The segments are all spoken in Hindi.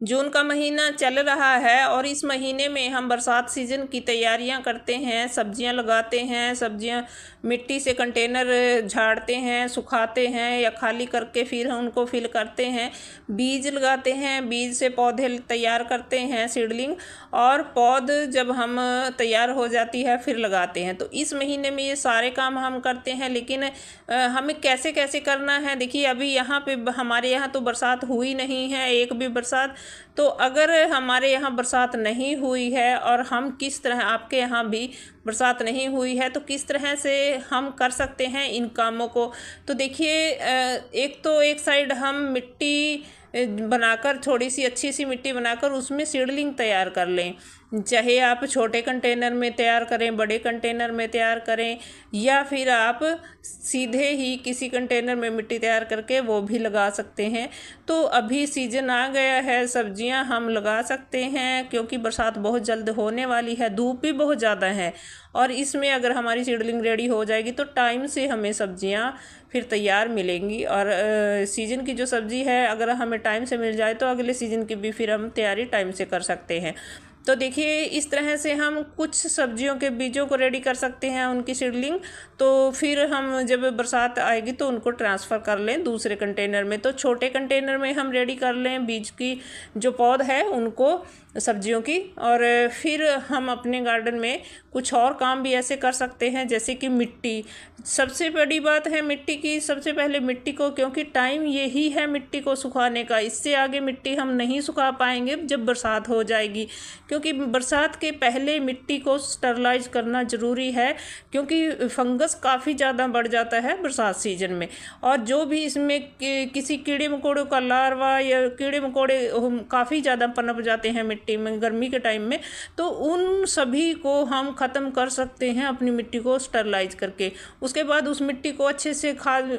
जून का महीना चल रहा है और इस महीने में हम बरसात सीज़न की तैयारियां करते हैं, सब्जियां लगाते हैं। सब्जियां मिट्टी से कंटेनर झाड़ते हैं, सुखाते हैं या खाली करके फिर हम उनको फिल करते हैं। बीज लगाते हैं, बीज से पौधे तैयार करते हैं, सीडलिंग, और पौध जब हम तैयार हो जाती है फिर लगाते हैं। तो इस महीने में ये सारे काम हम करते हैं। लेकिन हमें कैसे कैसे करना है, देखिए अभी यहाँ पे हमारे यहाँ तो बरसात हुई नहीं है, एक भी बरसात। तो अगर हमारे यहाँ बरसात नहीं हुई है और हम किस तरह, आपके यहाँ भी बरसात नहीं हुई है, तो किस तरह से हम कर सकते हैं इन कामों को। तो देखिए एक साइड हम मिट्टी बनाकर, थोड़ी सी अच्छी सी मिट्टी बनाकर उसमें सीडलिंग तैयार कर लें। चाहे आप छोटे कंटेनर में तैयार करें, बड़े कंटेनर में तैयार करें, या फिर आप सीधे ही किसी कंटेनर में मिट्टी तैयार करके वो भी लगा सकते हैं। तो अभी सीज़न आ गया है, सब्जियां हम लगा सकते हैं क्योंकि बरसात बहुत जल्द होने वाली है, धूप भी बहुत ज़्यादा है। और इसमें अगर हमारी सीडलिंग रेडी हो जाएगी तो टाइम से हमें सब्जियां फिर तैयार मिलेंगी। और सीज़न की जो सब्ज़ी है अगर हमें टाइम से मिल जाए तो अगले सीज़न की भी फिर हम तैयारी टाइम से कर सकते हैं। तो देखिए इस तरह से हम कुछ सब्जियों के बीजों को रेडी कर सकते हैं, उनकी सीडलिंग। तो फिर हम जब बरसात आएगी तो उनको ट्रांसफ़र कर लें दूसरे कंटेनर में। तो छोटे कंटेनर में हम रेडी कर लें बीज की जो पौध है उनको, सब्जियों की। और फिर हम अपने गार्डन में कुछ और काम भी ऐसे कर सकते हैं, जैसे कि मिट्टी। सबसे बड़ी बात है मिट्टी की, सबसे पहले मिट्टी को, क्योंकि टाइम यही है मिट्टी को सुखाने का। इससे आगे मिट्टी हम नहीं सुखा पाएंगे जब बरसात हो जाएगी, क्योंकि बरसात के पहले मिट्टी को स्टरलाइज करना ज़रूरी है, क्योंकि फंगस काफ़ी ज़्यादा बढ़ जाता है बरसात सीजन में। और जो भी इसमें किसी कीड़े मकोड़ों का लार्वा या कीड़े मकोड़े काफ़ी ज़्यादा पनप जाते हैं मिट्टी में गर्मी के टाइम में, तो उन सभी को हम ख़त्म कर सकते हैं अपनी मिट्टी को स्टरलाइज करके। उसके बाद उस मिट्टी को अच्छे से खाद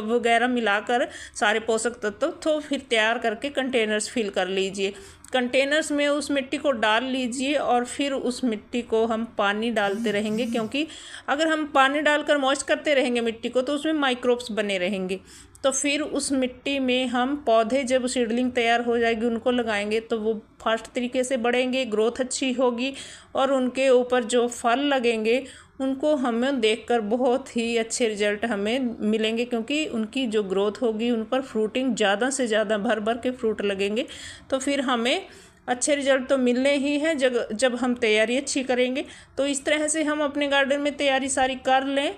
वगैरह मिलाकर सारे पोषक तत्व तो फिर तैयार करके कंटेनर्स फिल कर लीजिए। कंटेनर्स में उस मिट्टी को डाल लीजिए और फिर उस मिट्टी को हम पानी डालते रहेंगे, क्योंकि अगर हम पानी डालकर मॉइस्ट करते रहेंगे मिट्टी को तो उसमें माइक्रोब्स बने रहेंगे। तो फिर उस मिट्टी में हम पौधे जब सीडलिंग तैयार हो जाएगी उनको लगाएंगे तो वो फास्ट तरीके से बढ़ेंगे, ग्रोथ अच्छी होगी, और उनके ऊपर जो फल लगेंगे उनको हमें देखकर बहुत ही अच्छे रिजल्ट हमें मिलेंगे, क्योंकि उनकी जो ग्रोथ होगी उन पर फ्रूटिंग ज़्यादा से ज़्यादा भर भर के फ्रूट लगेंगे। तो फिर हमें अच्छे रिजल्ट तो मिलने ही हैं जब हम तैयारी अच्छी करेंगे। तो इस तरह से हम अपने गार्डन में तैयारी सारी कर लें,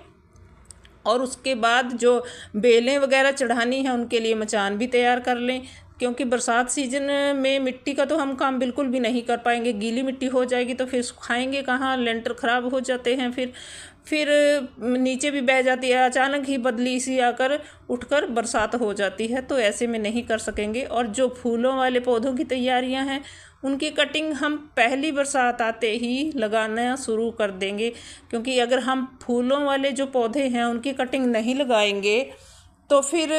और उसके बाद जो बेलें वगैरह चढ़ानी है उनके लिए मचान भी तैयार कर लें, क्योंकि बरसात सीजन में मिट्टी का तो हम काम बिल्कुल भी नहीं कर पाएंगे। गीली मिट्टी हो जाएगी तो फिर सुखाएंगे कहाँ, लेंटर ख़राब हो जाते हैं, फिर नीचे भी बह जाती है, अचानक ही बदली सी आकर उठकर बरसात हो जाती है, तो ऐसे में नहीं कर सकेंगे। और जो फूलों वाले पौधों की तैयारियां हैं उनकी कटिंग हम पहली बरसात आते ही लगाना शुरू कर देंगे, क्योंकि अगर हम फूलों वाले जो पौधे हैं उनकी कटिंग नहीं लगाएंगे तो फिर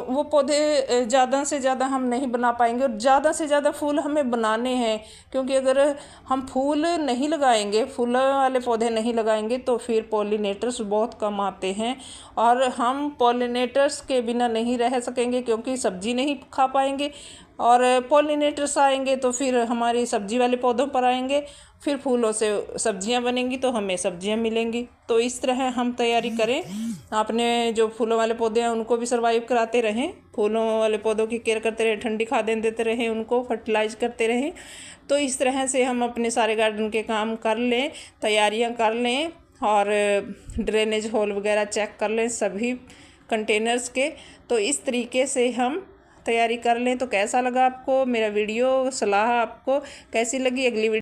वो पौधे ज़्यादा से ज़्यादा हम नहीं बना पाएंगे। और ज़्यादा से ज़्यादा फूल हमें बनाने हैं, क्योंकि अगर हम फूल नहीं लगाएंगे, फूल वाले पौधे नहीं लगाएंगे तो फिर पॉलिनेटर्स बहुत कम आते हैं, और हम पॉलिनेटर्स के बिना नहीं रह सकेंगे, क्योंकि सब्जी नहीं खा पाएंगे। और पॉलिनेटर्स आएंगे तो फिर हमारी सब्जी वाले पौधों पर आएंगे, फिर फूलों से सब्जियां बनेंगी तो हमें सब्जियां मिलेंगी। तो इस तरह हम तैयारी करें, आपने जो फूलों वाले पौधे हैं उनको भी सर्वाइव कराते रहें, फूलों वाले पौधों की केयर करते रहें, ठंडी खादें देते रहें, उनको फर्टिलाइज करते रहें। तो इस तरह से हम अपने सारे गार्डन के काम कर लें, तैयारियाँ कर लें, और ड्रेनेज होल वगैरह चेक कर लें सभी कंटेनर्स के। तो इस तरीके से हम तैयारी कर लें। तो कैसा लगा आपको मेरा वीडियो, सलाह आपको कैसी लगी? अगली वीडियो